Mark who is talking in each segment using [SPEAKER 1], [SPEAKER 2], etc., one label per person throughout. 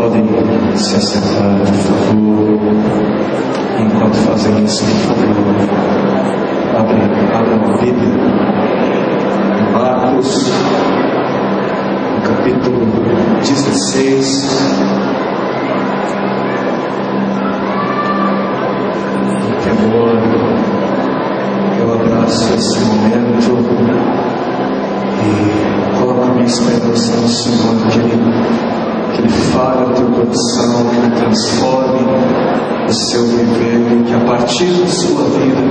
[SPEAKER 1] Podem se assentar, por favor. Enquanto fazem isso, por favor, abram a Bíblia em Marcos, no capítulo 16. Que amor, eu abraço esse momento e coloco minha esperança no Senhor, que Ele fale ao teu coração, que Ele transforme o seu viver, e que a partir da sua vida,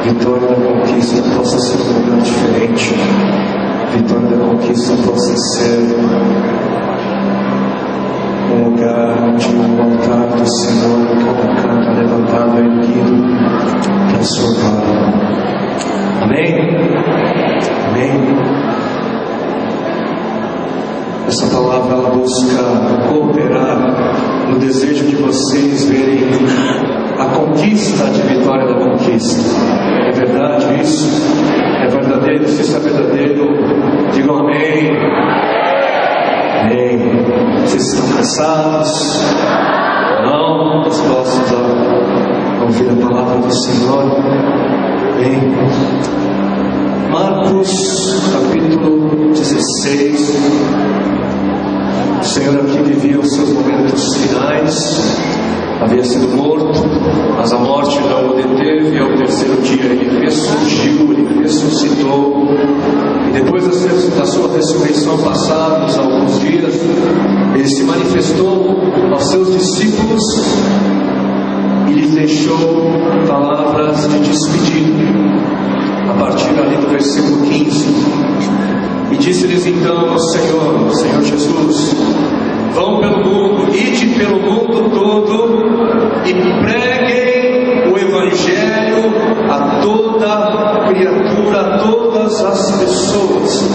[SPEAKER 1] Vitória da Conquista possa ser um lugar diferente. Vitória da Conquista possa ser um lugar onde o altar do Senhor, como canto levantado, erguido, transformado. Amém? Amém? Essa palavra ela busca cooperar no desejo de vocês verem a conquista de Vitória da Conquista. É verdade isso? É verdadeiro? Se isso é verdadeiro, digam amém. Amém. Vocês estão cansados? Não? Dispostos a ouvir a palavra do Senhor? Amém. Marcos, capítulo 16. O Senhor aqui vivia os seus momentos finais. Havia sido morto, mas a morte não o deteve. Ao terceiro dia ele ressurgiu, ele ressuscitou. E depois da sua ressurreição, passados alguns dias, ele se manifestou aos seus discípulos e lhes deixou palavras de despedida. A partir ali do versículo 15. E disse-lhes então o Senhor Jesus: vão pelo mundo, ide pelo mundo todo e preguem o Evangelho a toda criatura, a todas as pessoas.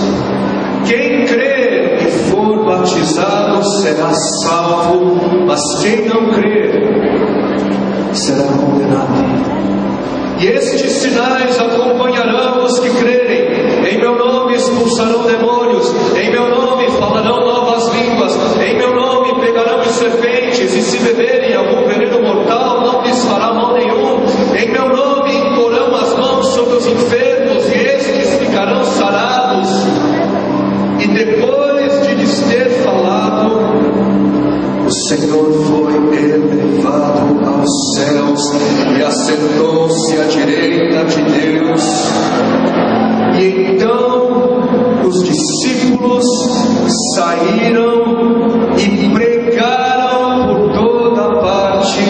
[SPEAKER 1] Quem crer e for batizado será salvo, mas quem não crer será condenado. E estes sinais acompanharão os que crerem. Em meu nome expulsarão demônios, em meu nome falarão novas línguas, em meu nome pegarão em serpentes, e se beberem algum veneno mortal não lhes fará mal nenhum. Em meu nome imporão as mãos sobre os enfermos, e estes ficarão sarados. E depois de lhes ter falado, o Senhor foi elevado aos céus e assentou-se à direita de Deus. E então os discípulos saíram e pregaram por toda parte,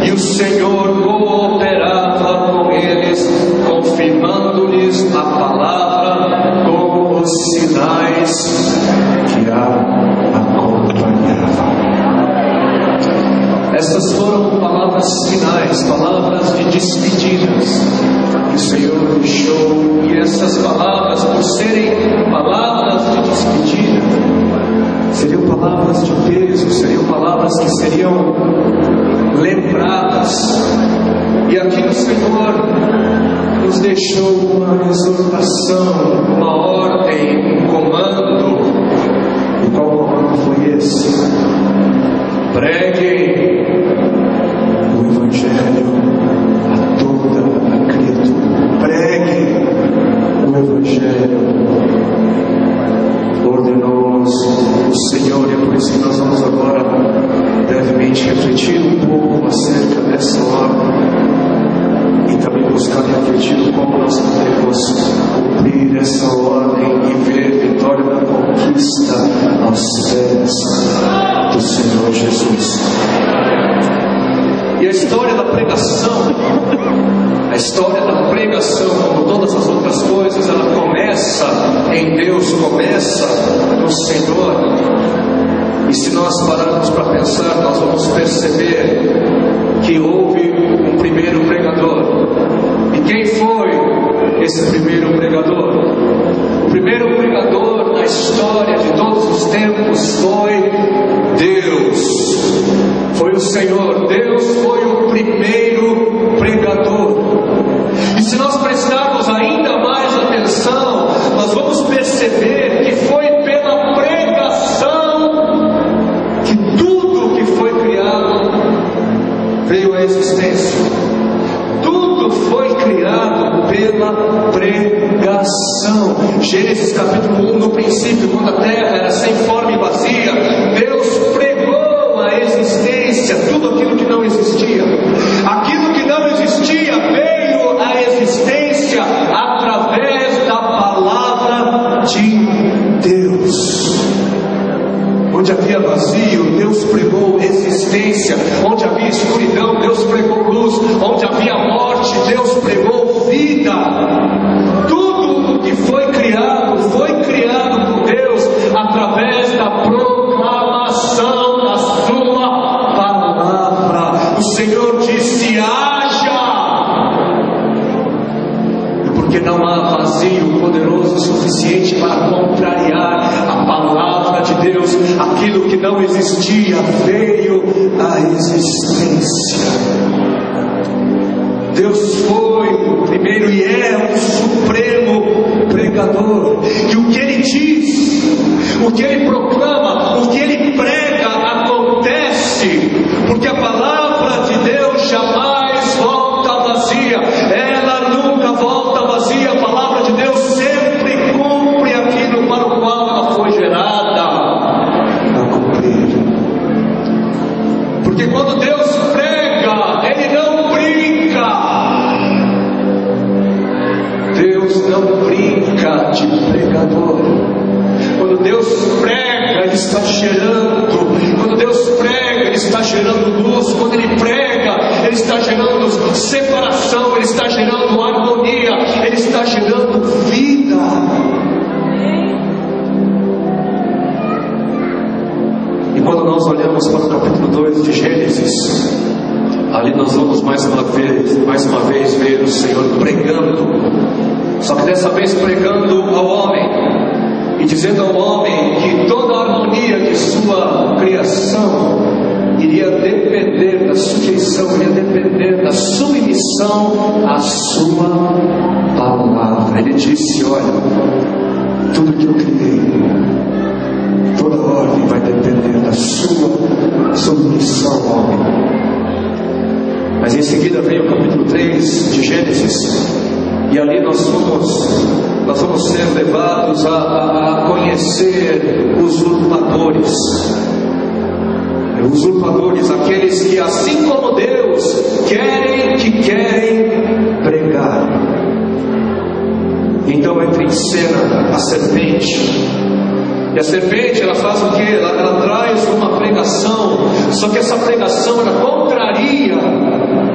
[SPEAKER 1] e o Senhor cooperava com eles, confirmando-lhes a palavra com os sinais que a acompanhavam. Essas foram palavras finais, palavras de despedidas que o Senhor deixou. E essas palavras, por serem palavras de despedida, seriam palavras de peso, seriam palavras que seriam lembradas. E aqui o Senhor nos deixou uma exortação, uma ordem, um comando. E qual comando foi esse? Preguem o Evangelho a toda a criatura. Preguem o Evangelho. Ordenou-nos o Senhor, e é por isso que nós vamos agora brevemente refletir um pouco acerca dessa ordem e também buscar refletir como nós podemos cumprir essa ordem e ver Vitória da Conquista aos pés do Senhor Jesus. E a história da pregação, como todas as outras coisas, ela começa em Deus, começa no Senhor. E se nós pararmos para pensar, nós vamos perceber que houve um primeiro pregador. E quem foi esse primeiro pregador? O primeiro pregador na história de todos os tempos foi Deus. Foi o Senhor. Deus foi o primeiro pregador. E se nós prestarmos ainda mais atenção, nós vamos perceber que foi pela pregação que tudo Gênesis capítulo 1, no princípio, quando a terra era sem forma e vazia, Deus pregou a existência, tudo aquilo que não existia. Aquilo que não existia veio à existência através da palavra de Deus. Onde havia vazio, Deus pregou existência. Onde havia escuridão, Deus pregou luz. Onde havia morte, Deus pregou vida. Tudo o que foi criado por Deus através da proclamação da sua palavra. O Senhor disse: haja. E porque não há vazio poderoso o suficiente para contrariar a palavra de Deus, aquilo que não existia veio à existência. Deus foi o primeiro e é o supremo pregador. E o que Ele diz, o que Ele proclama, o que Ele prega acontece, porque a palavra de Deus jamais volta vazia. Ela nunca volta vazia. A palavra de Deus sempre cumpre aquilo para o qual ela foi gerada a cumprir. Porque quando Deus prega, Ele não brinca. Deus não brinca de pregador. Quando Deus prega, Ele está gerando. Quando Deus prega, Ele está gerando luz. Quando Ele prega, Ele está gerando separação. Ele está gerando harmonia. Ele está gerando vida. E quando nós olhamos para o capítulo 2 de Gênesis, ali nós vamos mais uma vez ver o Senhor pregando, só que dessa vez pregando ao homem e dizendo ao homem que toda a harmonia de sua criação iria depender da sujeição, iria depender da submissão à sua palavra. Ele disse: olha, tudo que eu criei, toda ordem vai depender da sua submissão, homem. Mas em seguida veio o capítulo 3 de Gênesis, e ali nós vamos ser levados a conhecer usurpadores. Usurpadores, aqueles que, assim como Deus, querem pregar. Então entra em cena a serpente. E a serpente, ela faz o quê? Ela traz uma pregação. Só que essa pregação, ela contraria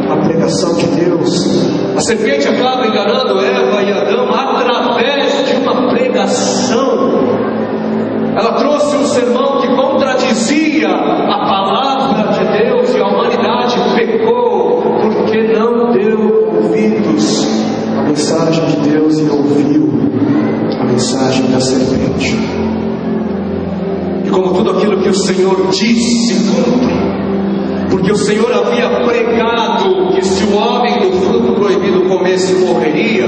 [SPEAKER 1] a pregação de Deus. A serpente acaba enganando Eva e Adão através de uma pregação. Ela trouxe um sermão que contradizia a palavra de Deus, e a humanidade pecou porque não deu ouvidos à mensagem de Deus e ouviu a mensagem da serpente. E como tudo aquilo que o Senhor disse cumpre, porque o Senhor havia pregado que se o homem do fruto proibido comesse, morreria.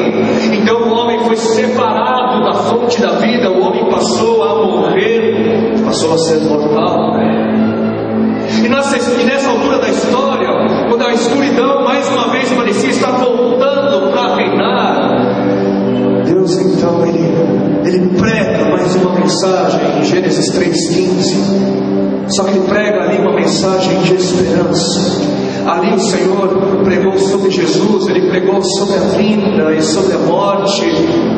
[SPEAKER 1] Então o homem foi separado da fonte da vida. O homem passou a morrer, passou a ser mortal. E nessa altura da história, quando a escuridão mais uma vez parecia estar voltando para reinar, Deus então ele prega mais uma mensagem em Gênesis 3,15. Só que ele prega ali uma mensagem de esperança. Ali o Senhor pregou sobre Jesus, Ele pregou sobre a vinda e sobre a morte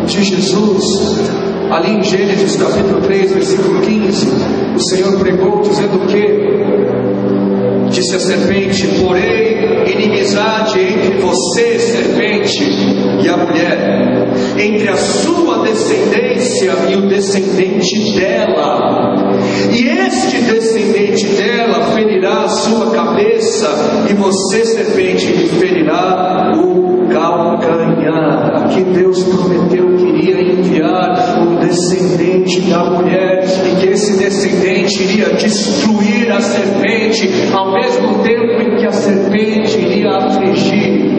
[SPEAKER 1] de Jesus. Ali em Gênesis capítulo 3, versículo 15, o Senhor pregou dizendo que disse a serpente: porém inimizade entre você, serpente, e a mulher, entre a sua descendência e o descendente dela. E este descendente dela ferirá a sua cabeça, e você, serpente, lhe ferirá o calcanhar. Aqui Deus prometeu que iria enviar um descendente da mulher, e que esse descendente iria destruir a serpente, ao mesmo tempo em que a serpente iria afligir,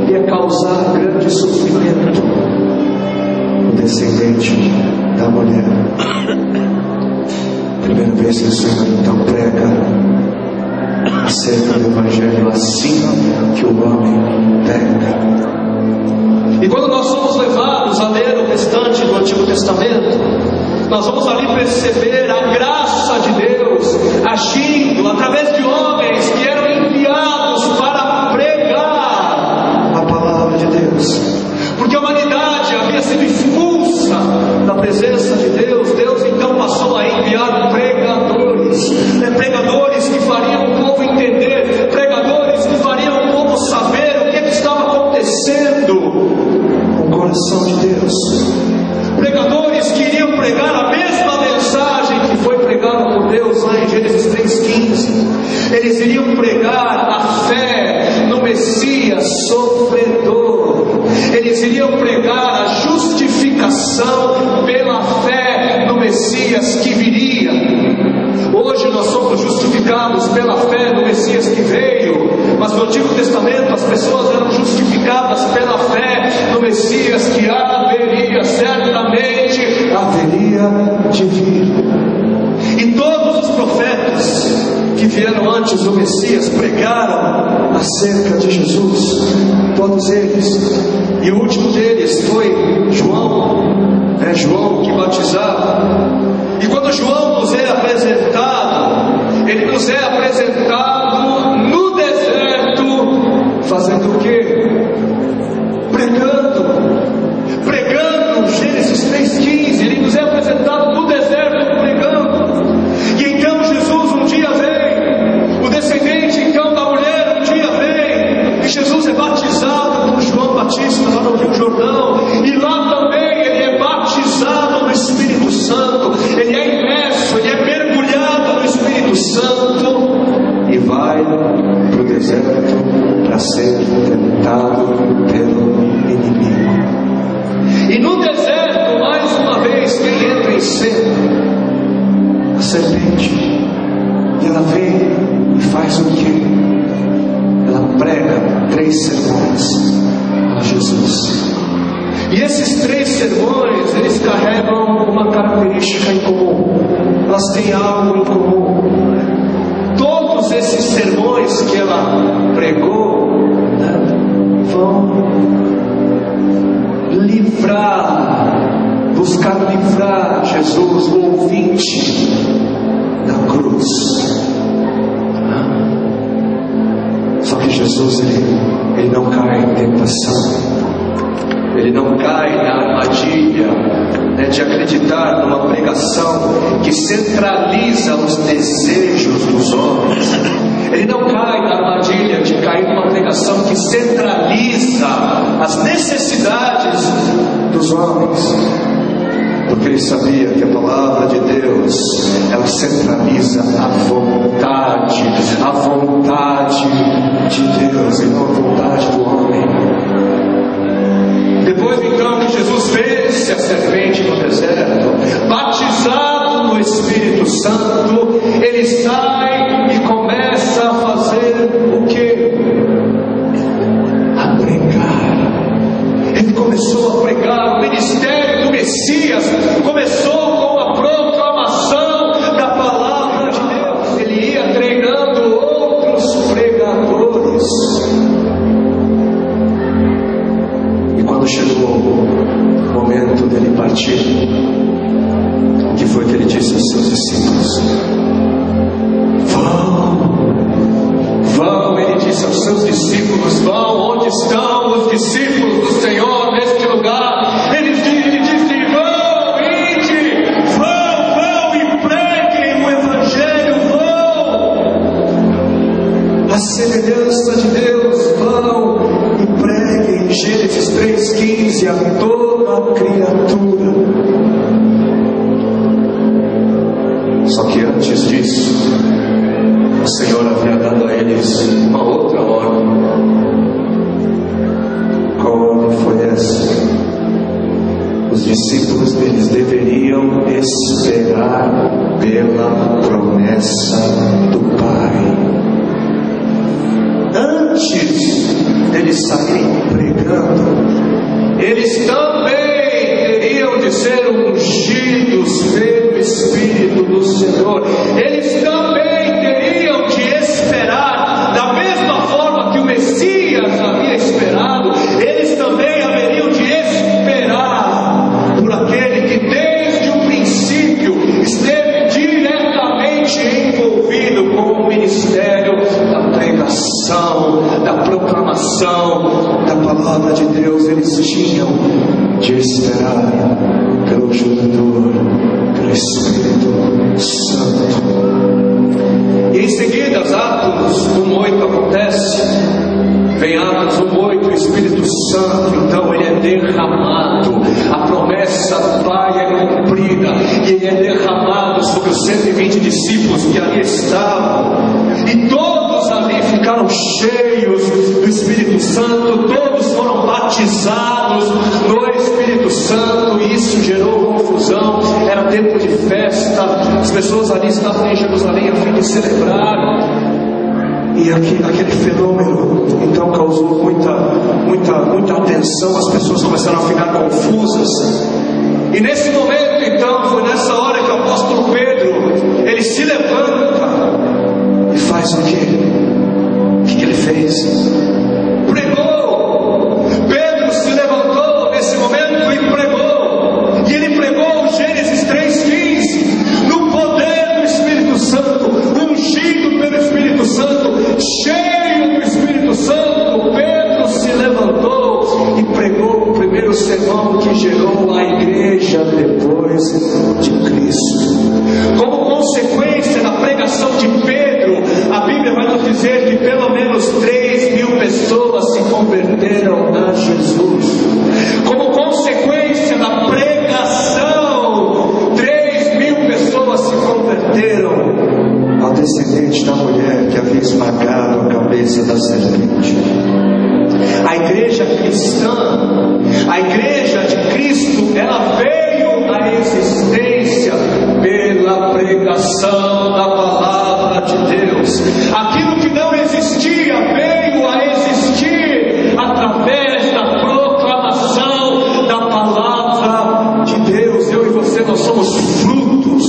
[SPEAKER 1] iria causar grande sofrimento. O descendente da mulher. Primeira vez que o Senhor então prega acerca do Evangelho, assim que o homem peca. E quando nós somos levados começarmos a ler o restante do Antigo Testamento, nós vamos ali perceber a graça de Deus agindo através de homens que eram enviados para pregar a palavra de Deus. Porque a humanidade havia sido expulsa da presença de Deus. Deus então passou a enviar pregadores, pregadores que fariam o povo entender, pregadores que fariam o povo saber o que estava acontecendo no coração de Deus. Pregadores que iriam pregar a mesma mensagem que foi pregada por Deus lá em Gênesis 3,15. Eles iriam pregar a fé no Messias sofredor. Eles iriam pregar a justificação pela fé no Messias que viria. Hoje nós somos justificados pela fé no Messias que veio, mas no Antigo Testamento as pessoas eram justificadas pela fé no Messias que certamente haveria de vir. E todos os profetas que vieram antes do Messias pregaram acerca de Jesus, todos eles. E o último deles foi João, João que batizava. E quando João nos é apresentado, ele nos é apresentado no deserto, fazendo o quê? Pregando Gênesis 3,15. Ele nos é apresentado no deserto pregando. E então Jesus um dia vem, o descendente então da mulher um dia vem, e Jesus é batizado por João Batista lá no Rio Jordão, e lá também ele é batizado no Espírito Santo, ele é imerso, ele é mergulhado no Espírito Santo e vai para o deserto para ser tentado pelo inimigo. E no deserto, mais uma vez, quem entra em cena? A serpente. E ela vem e faz o quê? Ela prega 3 sermões a Jesus. E esses 3 sermões, eles carregam uma característica em comum. Elas têm algo em comum. Todos esses sermões que ela pregou vão buscar livrar Jesus, o ouvinte, da cruz. Só que Jesus, ele não cai em tentação. Ele não cai na armadilha de acreditar numa pregação que centraliza os desejos dos homens. Ele não cai na armadilha de cair numa pregação que centraliza as necessidades dos homens, porque ele sabia que a palavra de Deus, ela centraliza a vontade de Deus e não a vontade do homem. Depois então que Jesus vence a serpente no deserto, batizado no Espírito Santo, ele sai e começa a fazer o quê? A pregar. Ele começou a pregar. O ministério do Messias começou com a proclamação da palavra de Deus. Ele ia treinando outros pregadores. E quando chegou o momento dele partir, o que foi que ele disse aos seus discípulos? Vão, ele disse aos seus discípulos, vão, onde estão os discípulos do Senhor neste lugar? Ele disse, vão, ide, vão e preguem o Evangelho, vão. A semelhança de Deus, vão e preguem Gênesis 3,15 a toda criatura. Só que antes disso, o Senhor havia dado a eles uma outra ordem. Qual ordem foi essa? Os discípulos deles deveriam esperar pela promessa do Pai. Antes deles saírem pregando, eles também teriam de ser ungidos pelo Espírito do Senhor. Eles também teriam de esperar, da mesma forma que o Messias havia esperado, eles também haveriam de esperar palavra de Deus, eles tinham de esperar pelo ajudador, pelo Espírito Santo. E em seguida, Atos 1:8 acontece. Vem Atos 1:8, o Espírito Santo, então ele é derramado, a promessa vai é cumprida, e ele é derramado sobre os 120 discípulos que ali estavam, e todos ali ficaram cheios do Espírito Santo, todos foram batizados no Espírito Santo, e isso gerou confusão. Era tempo de festa, as pessoas ali estavam em Jerusalém a fim de celebrar. E aquele fenômeno então causou muita atenção, as pessoas começaram a ficar confusas. E nesse momento então, foi nessa hora que o apóstolo Pedro, ele se levanta e faz o quê? O que ele fez? Pregou. Pedro se levantou nesse momento e pregou. E ele pregou Gênesis 3:15, no poder do Espírito Santo, ungido pelo Espírito Santo, cheio do Espírito Santo. Pedro se levantou e pregou o primeiro sermão que gerou a igreja depois de Cristo. Como consequência da pregação de Pedro, a Bíblia vai nos dizer que pelo menos 3.000 pessoas se converteram a Jesus. Como consequência da pregação, 3.000 pessoas se converteram ao descendente da mulher que havia esmagado a cabeça da serpente. A igreja cristã, a igreja de Cristo, ela veio à existência pela pregação da palavra de Deus. Aquilo que não existia veio a existir através da proclamação da palavra de Deus. Eu e você, nós somos frutos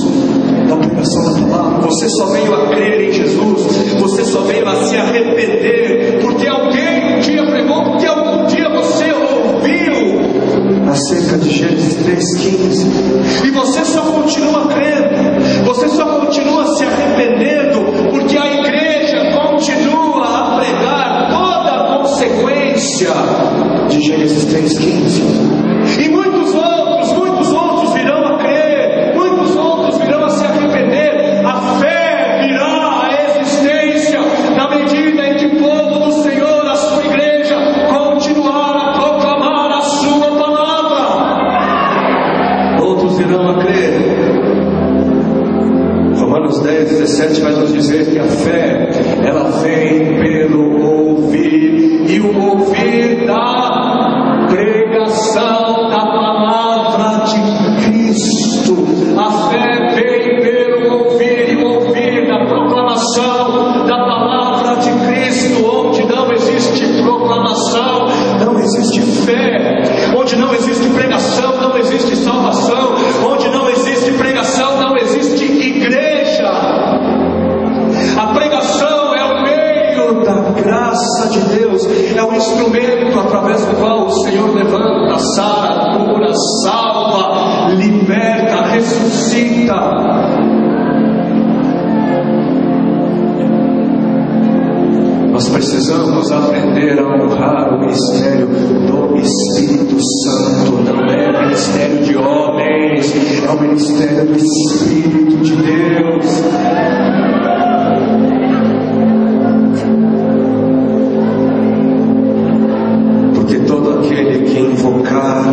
[SPEAKER 1] da pregação da palavra. Você só veio a crer em Jesus, você só veio a se arrepender porque alguém um dia pregou, porque algum dia você ouviu acerca de Gênesis 3:15, e você só continua crendo, você só continua se arrependendo porque a igreja continua a pregar toda a consequência de Gênesis 3:15. E muitos outros virão a crer, muitos outros virão a se arrepender. A fé virá à existência na medida em que o povo do Senhor, a sua igreja, continuar a proclamar a sua palavra. Outros virão a crer. Romanos 10:17 vai nos dizer que a fé, ela vem pelo ouvir, e o ouvir da pregação da palavra de Cristo. A fé vem pelo ouvir, e o ouvir da proclamação da palavra de Cristo. Onde não existe proclamação, não existe fé. Onde não existe pregação, não existe salvação. Onde não existe pregação, não existe igreja. A pregação é o meio da graça de Deus, é o instrumento através do qual o Senhor levanta, sara, cura, salva, liberta, ressuscita. Nós precisamos aprender a honrar o ministério do Espírito Santo. Não é o ministério de homens, é o ministério do Espírito de Deus. Porque todo aquele que invocar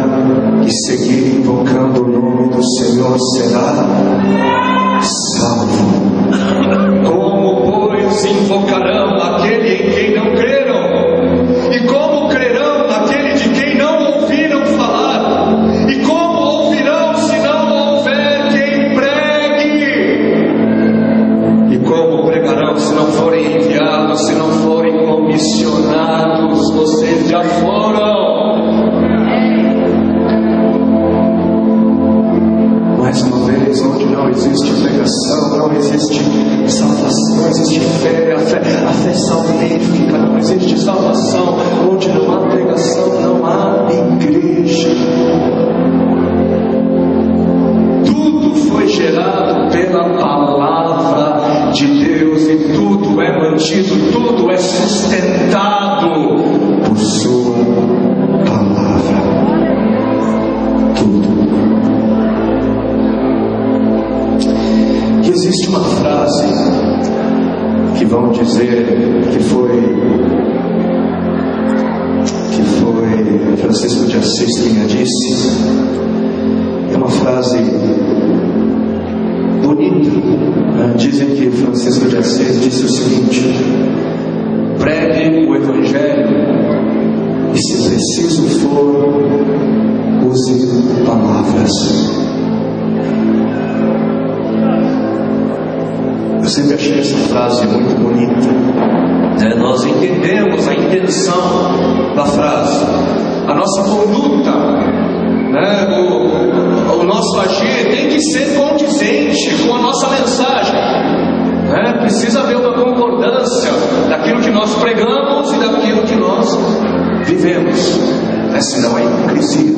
[SPEAKER 1] e seguir invocando o nome do Senhor será salvo. Como, pois, invocarão aquele em quem não creram? E como crerão naquele de quem não ouviram falar? E como ouvirão se não houver quem pregue? E como pregarão se não forem enviados, se não forem comissionados? Vocês já foram. Mais uma vez, onde não existe pregação, não existe salvação, não existe fé, a fé salvífica, não existe salvação. Onde não há pregação, não há igreja. Tudo foi gerado pela palavra de Deus, e tudo é mantido, tudo é sustentado por sua frase que vão dizer que foi Francisco de Assis quem a disse. É uma frase bonita, né? Dizem que Francisco de Assis disse o seguinte: pregue o Evangelho e, se preciso for, use palavras. Eu sempre achei essa frase muito bonita, né? Nós entendemos a intenção da frase, a nossa conduta, né? O nosso agir tem que ser condizente com a nossa mensagem, né? Precisa haver uma concordância daquilo que nós pregamos e daquilo que nós vivemos, né? Senão é hipocrisia.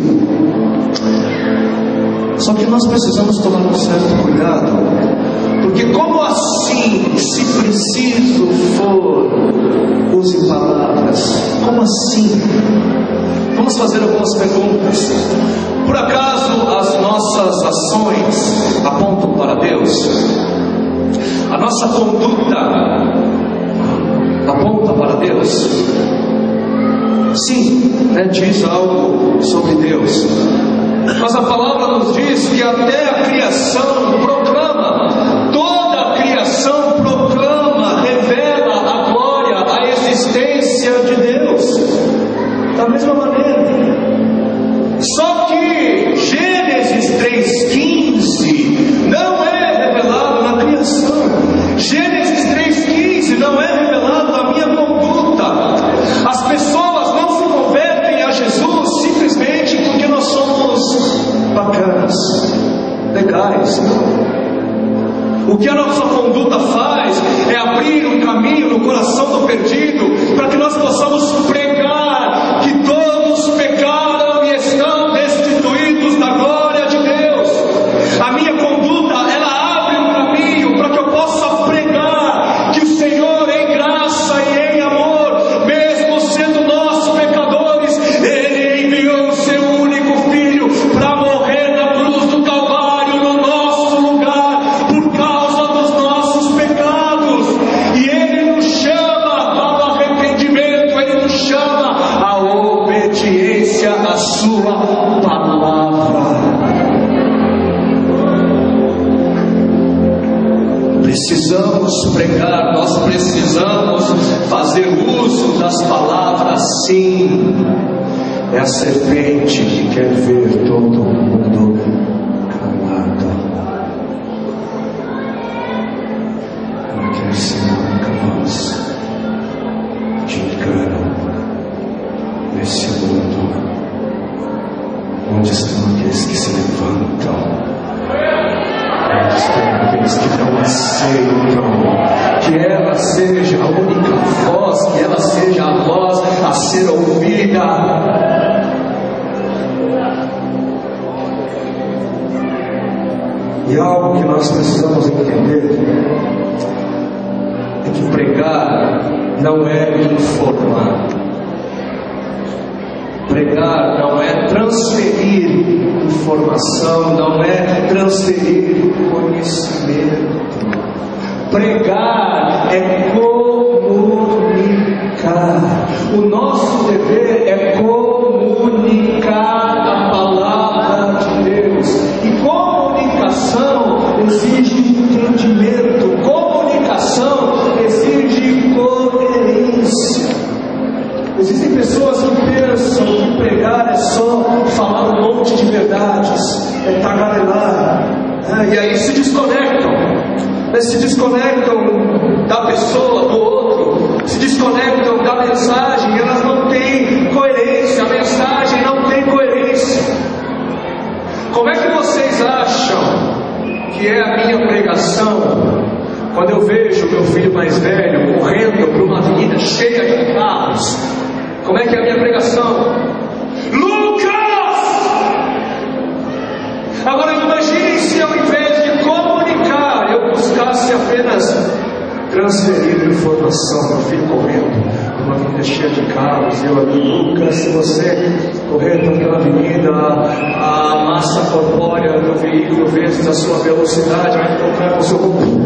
[SPEAKER 1] Só que nós precisamos tomar um certo cuidado, porque como assim, se preciso for, use palavras? Como assim? Vamos fazer algumas perguntas. Por acaso as nossas ações apontam para Deus? A nossa conduta aponta para Deus? Sim, né? Diz algo sobre Deus. Mas a palavra nos diz que até a criação proclama, toda a criação proclama, revela a glória, a existência de Deus. Da mesma maneira, só que Gênesis 3,15 não é revelado na criação. Gênesis 3,15 não é revelado na minha conduta. As pessoas não se convertem a Jesus simplesmente porque nós somos bacanas, legais. O que a nossa conduta faz é abrir um caminho no coração do perdido, para que nós possamos pregar que todos pecaram e estão destituídos da glória de Deus. A minha conduta, ela abre um caminho para que eu possa pregar que o Senhor, em graça e em amor, mesmo sendo nós pecadores, Ele enviou o seu único Filho para morrer na cruz do Calvário no nosso lugar, por causa dos nossos pecados. E Ele nos chama para o arrependimento, Ele nos chama à obediência à sua palavra. Precisamos pregar, nós precisamos fazer uso das palavras, sim. É a serpente que quer ver todo mundo calado. Ela quer ser a única voz de engano nesse mundo. Onde estão aqueles que se levantam? Onde estão aqueles que não aceitam que ela seja a única voz, que ela seja a voz a ser ouvida? E algo que nós precisamos entender é que pregar não é informar. Pregar não é transferir informação, não é transferir conhecimento. Pregar é comunicar. O nosso dever é comunicar a palavra de Deus. E comunicação exige entendimento. Comunicação exige coerência. Existem pessoas que pensam que pregar é só falar um monte de verdades, é tagarelar, e aí se desconectam da pessoa, do outro, se desconectam da mensagem. Elas não têm coerência, a mensagem não tem coerência. Como é que vocês acham que é a minha pregação quando eu vejo meu filho mais velho correndo por uma avenida cheia de carros? Como é que é a minha pregação? Lucas! Agora imagine se ao invés de comunicar, eu buscasse apenas transferir informação. Meu filho correndo por uma avenida cheia de carros, eu ali, Lucas, se você correr por aquela avenida, a massa corpórea do veículo vezes a sua velocidade vai encontrar com o seu corpo.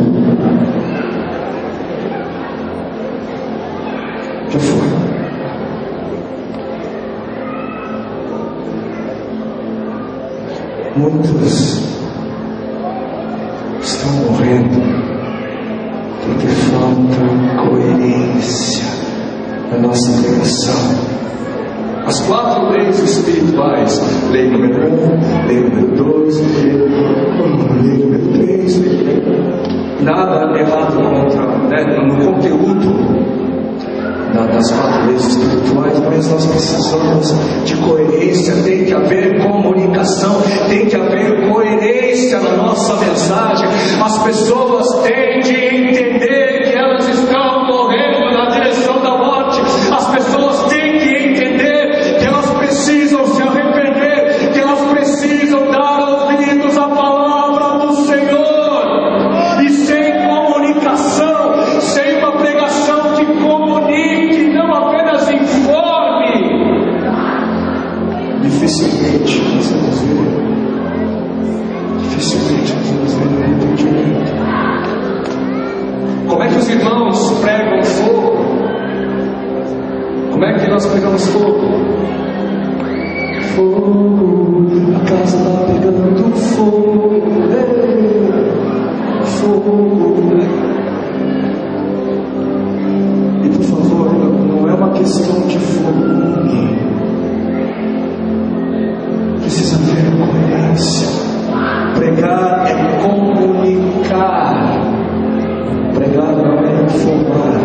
[SPEAKER 1] muitos estão morrendo porque falta coerência na nossa pregação. As 4 leis espirituais, lei número 1, lei número 2, lei número 3, nada errado no conteúdo das 4 leis espirituais, mas nós precisamos de coerência. Tem que haver comunicação, tem que haver coerência na nossa mensagem. As pessoas têm de entender que elas estão morrendo na direção da morte. As pessoas têm que entender que elas precisam se arrepender, que elas precisam dar ouvidos à palavra do Senhor. E sem comunicação, sem uma pregação que comunique, não apenas informe, dificilmente nós vamos ver arrependimento. Como é que os irmãos pregam fogo? Como é que nós pegamos fogo? Fogo, a casa está pegando fogo, fogo. E por favor, não é uma questão de volume. Precisa haver coerência. Pregar é comunicar. Pregar não é informar.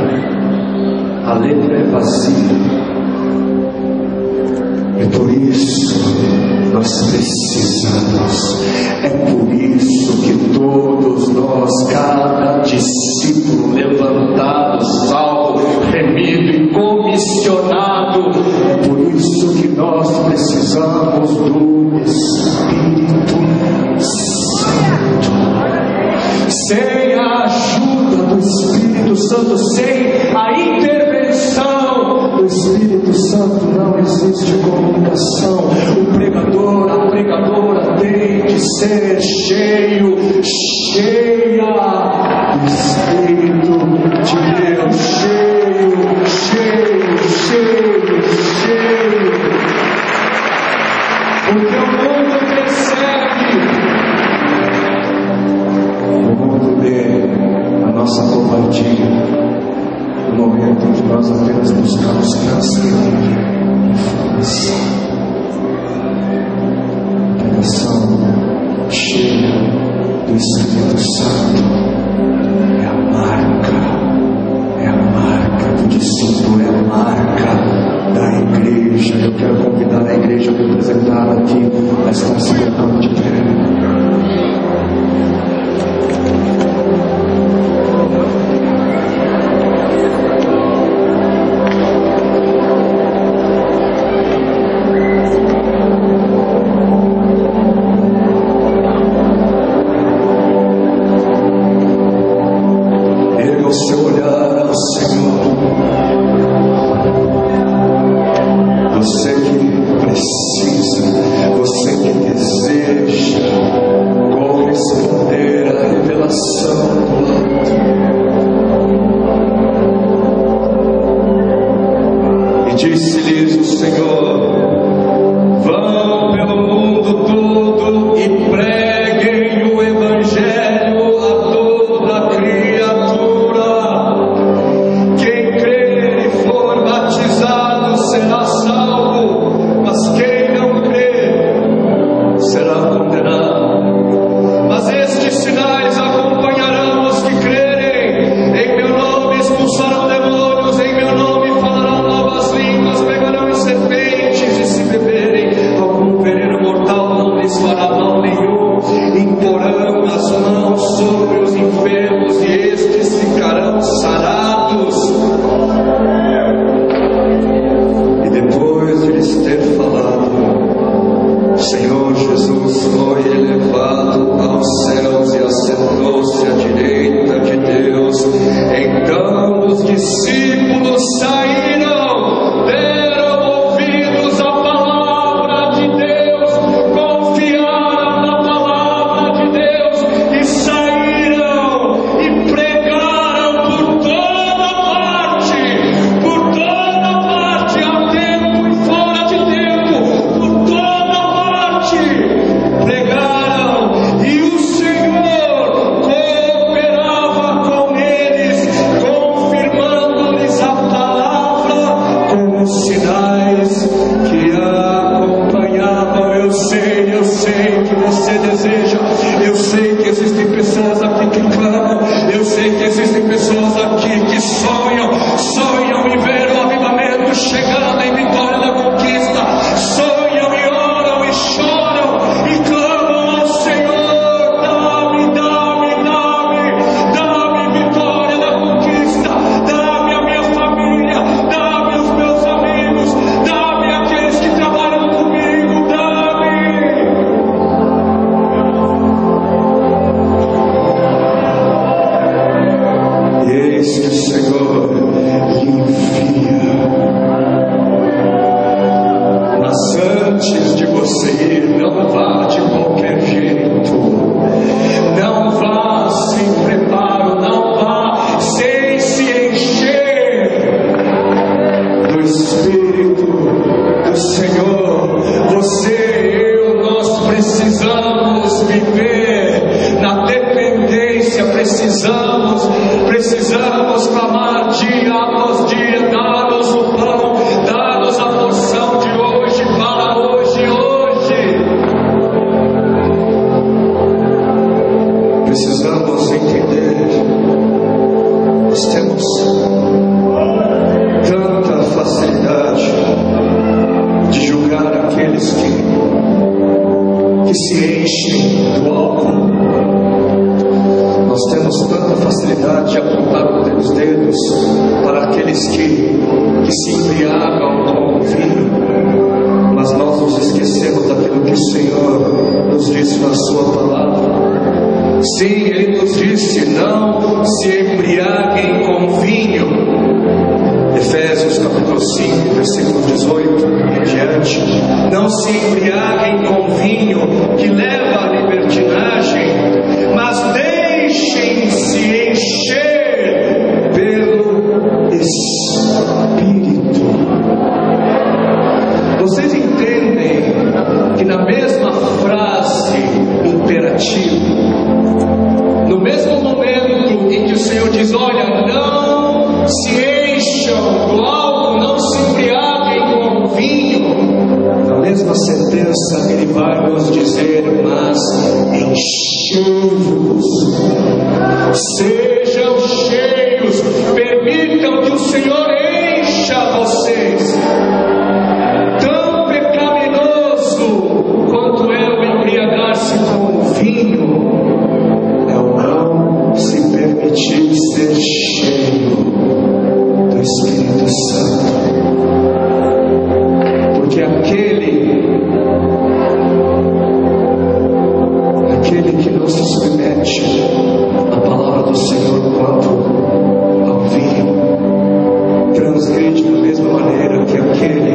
[SPEAKER 1] A letra é vazia. E por isso nós precisamos. É por isso que todos nós, cada discípulo levantado, salvo, remido e comissionado, é por isso que nós precisamos do Espírito Santo. Sem a ajuda do Espírito Santo, sem a intervenção do Espírito Santo, não existe comunicação. O pregador, a pregadora tem de ser cheia do Espírito de Deus, cheio. Porque o mundo percebe, o mundo vê a nossa covardia no momento em que nós apenas buscamos transferir informação. Pregação cheia do Espírito Santo é a marca do discípulo, é a marca da igreja. Eu quero convidar a igreja representada aqui a estar se colocando de pé. Pregar que sonham em ver o avivamento chegando em Vitória da Conquista, sonham e oram e choram e clamam ao Senhor: dá-me Vitória da Conquista, dá-me a minha família, dá-me os meus amigos, dá-me aqueles que trabalham comigo, dá-me. Eis que o Senhor lhe envia. Mas antes de você ir, não vá de qualquer jeito, não vá sem preparo, não vá sem se encher do Espírito do Senhor. Você, eu, nós precisamos viver na dependência, precisamos clamar dia após dia: dá-nos o pão, dá-nos a porção de hoje, para hoje. Precisamos entender, nós temos tanta facilidade de julgar aqueles que se enchem do álcool. Nós temos tanta facilidade de apontar os dedos para aqueles que se embriagam com o vinho, mas nós nos esquecemos daquilo que o Senhor nos disse na sua palavra. Sim, Ele nos disse: não se embriaguem com vinho. Efésios capítulo 5, versículo 18 em diante. Não se embriaguem com vinho que leva à libertinagem, mas deixem-se encher pelo Espírito. Vocês entendem que na mesma frase imperativa, no mesmo momento em que o Senhor diz: olha, não se encham do álcool, não se embriaguem com o vinho, na mesma sentença Ele vai nos dizer: mas enchei-vos, sejam cheios, permitam que o Senhor encha vocês. Tão pecaminoso quanto é o embriagar-se com o vinho, é o não se permitir ser cheio do Espírito Santo. Porque aquele que não se submete à palavra do Senhor quanto ao vinho, transgride da mesma maneira que aquele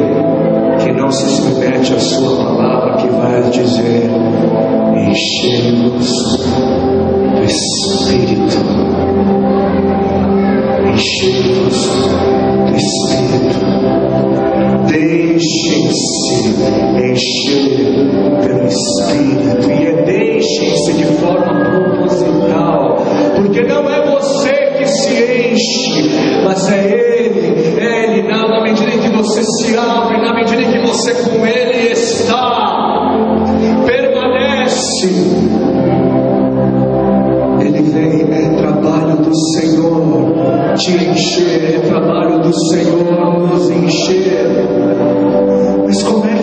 [SPEAKER 1] que não se submete à sua palavra, que vai dizer: enchei-vos do Espírito, enchei-vos do Espírito. Deixem-se encher pelo Espírito, e deixem-se de forma proposital, porque não é você que se enche, mas é Ele, na medida em que você se abre, na medida em que você com Ele está, permanece. Ele vem, é trabalho do Senhor te encher, é trabalho do Senhor nos encher. Mas como é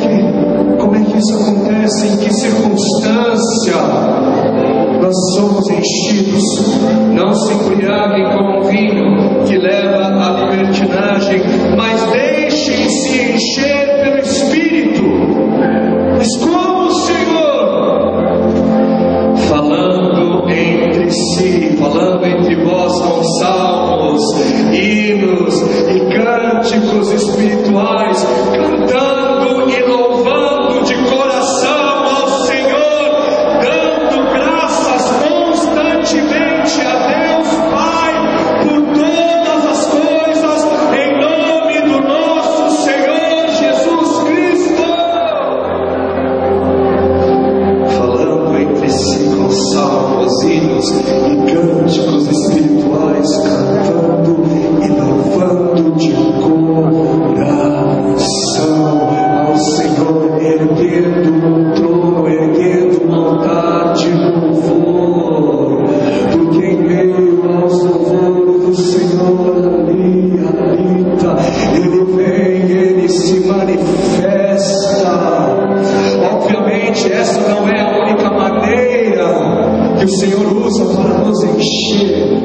[SPEAKER 1] que isso acontece? Em que circunstância nós somos enchidos? Não se embriaguem com o vinho que leva à libertinagem, mas deixem-se encher pelo Espírito. Mas como, Senhor? Falando entre si, falando entre vós com salmos, hinos e cânticos espirituais, cantando e louvando de coração ao Senhor, dando graças constantemente a Deus Pai Senhor ali habita, Ele vem, Ele se manifesta. Obviamente, essa não é a única maneira que o Senhor usa para nos encher,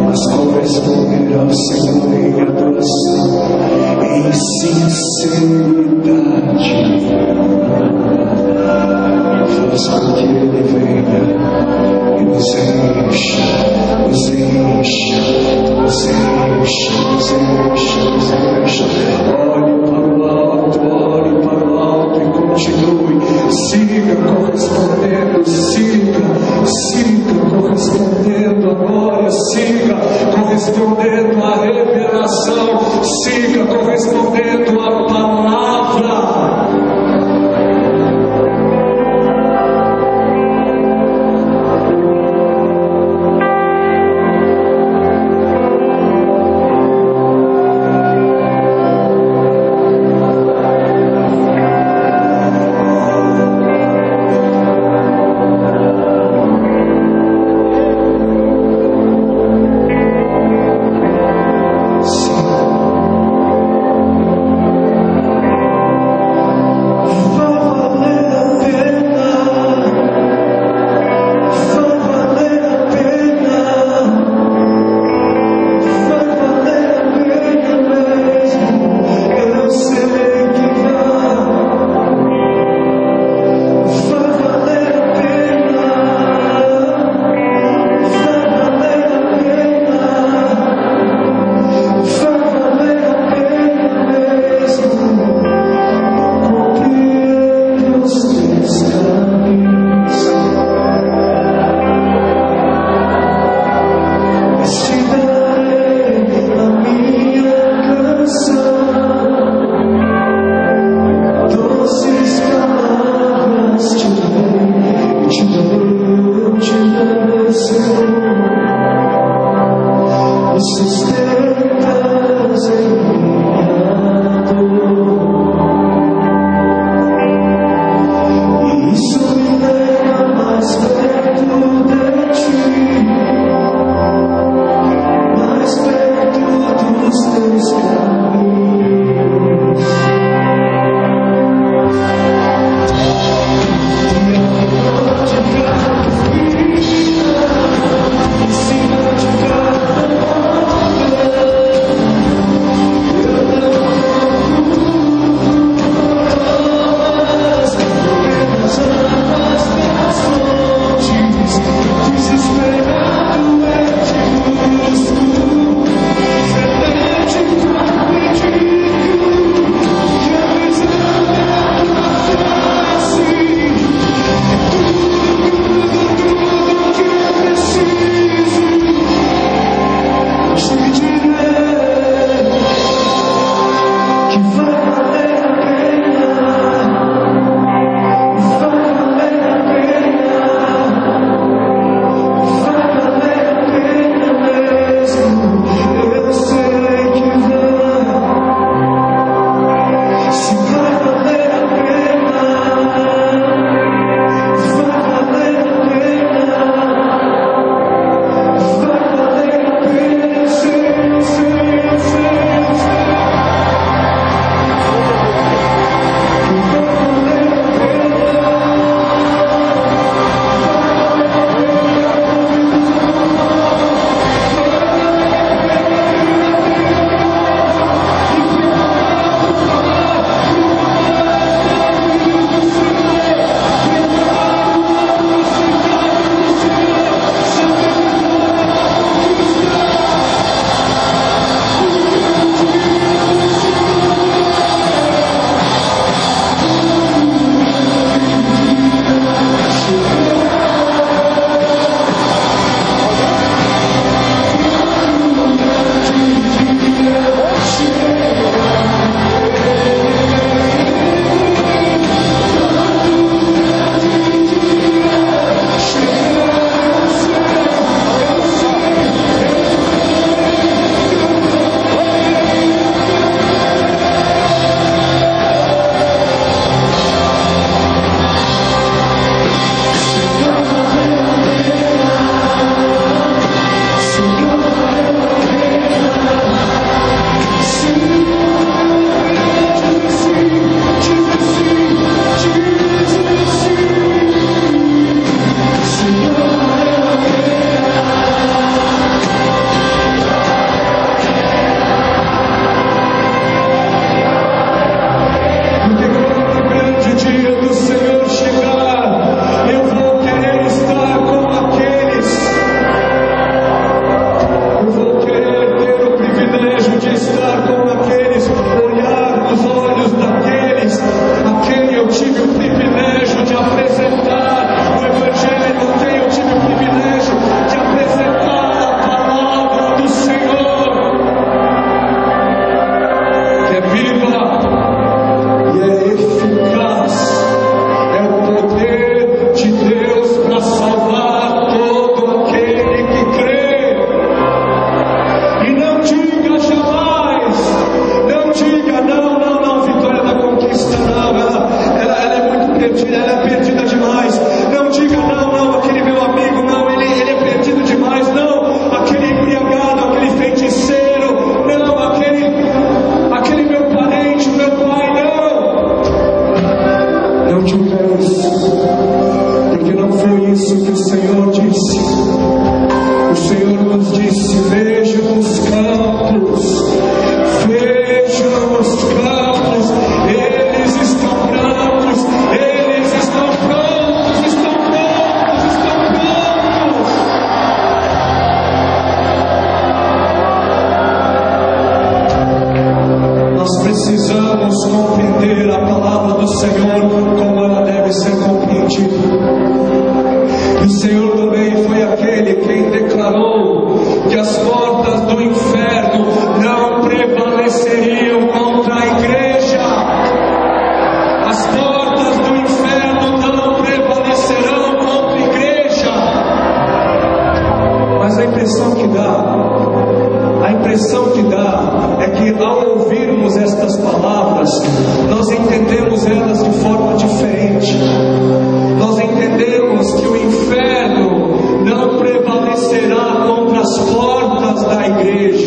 [SPEAKER 1] mas corresponder ao Senhor em adoração, em sinceridade, faz com que Ele venha e nos encha, nos encha, nos encha, nos encha, nos encha. Olhe para o alto e continue, siga correspondendo, siga correspondendo à glória, siga correspondendo à revelação, siga correspondendo à palavra.
[SPEAKER 2] Senhor, como ela deve ser compreendida. E o Senhor também foi aquele quem declarou que as portas do inferno não prevaleceriam contra a igreja. As portas do inferno não prevalecerão contra a igreja. Mas a impressão que dá é que ao ouvirmos estas palavras, nós entendemos elas de forma diferente. Nós entendemos que o inferno não prevalecerá contra as portas da igreja.